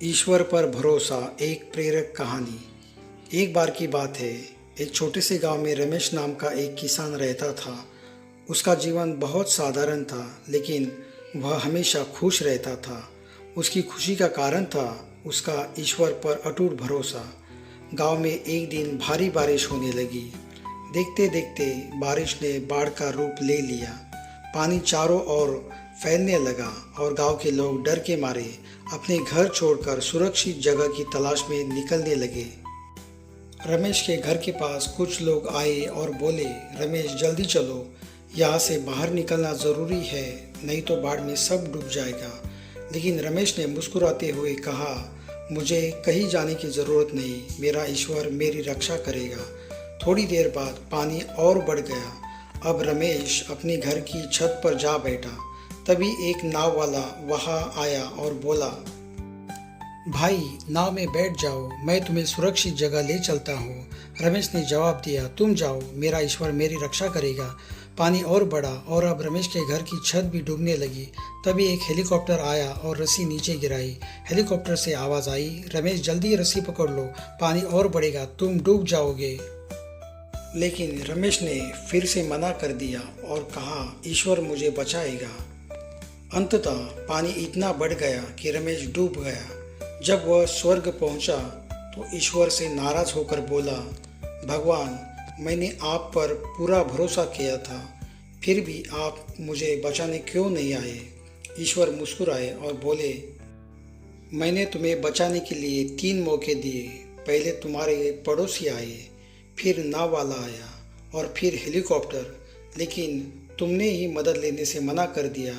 ईश्वर पर भरोसा एक प्रेरक कहानी। एक बार की बात है, एक छोटे से गांव में रमेश नाम का एक किसान रहता था। उसका जीवन बहुत साधारण था, लेकिन वह हमेशा खुश रहता था। उसकी खुशी का कारण था उसका ईश्वर पर अटूट भरोसा। गांव में एक दिन भारी बारिश होने लगी। देखते देखते बारिश ने बाढ़ का रूप ले लिया। पानी चारों ओर फैलने लगा और गांव के लोग डर के मारे अपने घर छोड़कर सुरक्षित जगह की तलाश में निकलने लगे। रमेश के घर के पास कुछ लोग आए और बोले, रमेश जल्दी चलो, यहाँ से बाहर निकलना ज़रूरी है, नहीं तो बाढ़ में सब डूब जाएगा। लेकिन रमेश ने मुस्कुराते हुए कहा, मुझे कहीं जाने की ज़रूरत नहीं, मेरा ईश्वर मेरी रक्षा करेगा। थोड़ी देर बाद पानी और बढ़ गया। अब रमेश अपने घर की छत पर जा बैठा। तभी एक नाव वाला वहां आया और बोला, भाई नाव में बैठ जाओ, मैं तुम्हें सुरक्षित जगह ले चलता हूँ। रमेश ने जवाब दिया, तुम जाओ, मेरा ईश्वर मेरी रक्षा करेगा। पानी और बढ़ा और अब रमेश के घर की छत भी डूबने लगी। तभी एक हेलीकॉप्टर आया और रस्सी नीचे गिराई। हेलीकॉप्टर से आवाज़ आई, रमेश जल्दी रस्सी पकड़ लो, पानी और बढ़ेगा, तुम डूब जाओगे। लेकिन रमेश ने फिर से मना कर दिया और कहा, ईश्वर मुझे बचाएगा। अंततः पानी इतना बढ़ गया कि रमेश डूब गया। जब वह स्वर्ग पहुंचा तो ईश्वर से नाराज होकर बोला, भगवान, मैंने आप पर पूरा भरोसा किया था, फिर भी आप मुझे बचाने क्यों नहीं आए। ईश्वर मुस्कुराए और बोले, मैंने तुम्हें बचाने के लिए 3 मौके दिए। पहले तुम्हारे पड़ोसी आए, फिर नाव वाला आया और फिर हेलीकॉप्टर, लेकिन तुमने ही मदद लेने से मना कर दिया।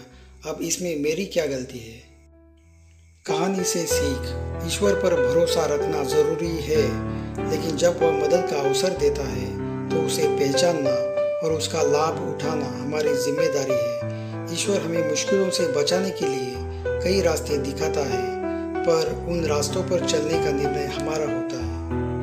अब इसमें मेरी क्या गलती है। कहानी से सीख, ईश्वर पर भरोसा रखना ज़रूरी है, लेकिन जब वह मदद का अवसर देता है तो उसे पहचानना और उसका लाभ उठाना हमारी जिम्मेदारी है। ईश्वर हमें मुश्किलों से बचाने के लिए कई रास्ते दिखाता है, पर उन रास्तों पर चलने का निर्णय हमारा होता है।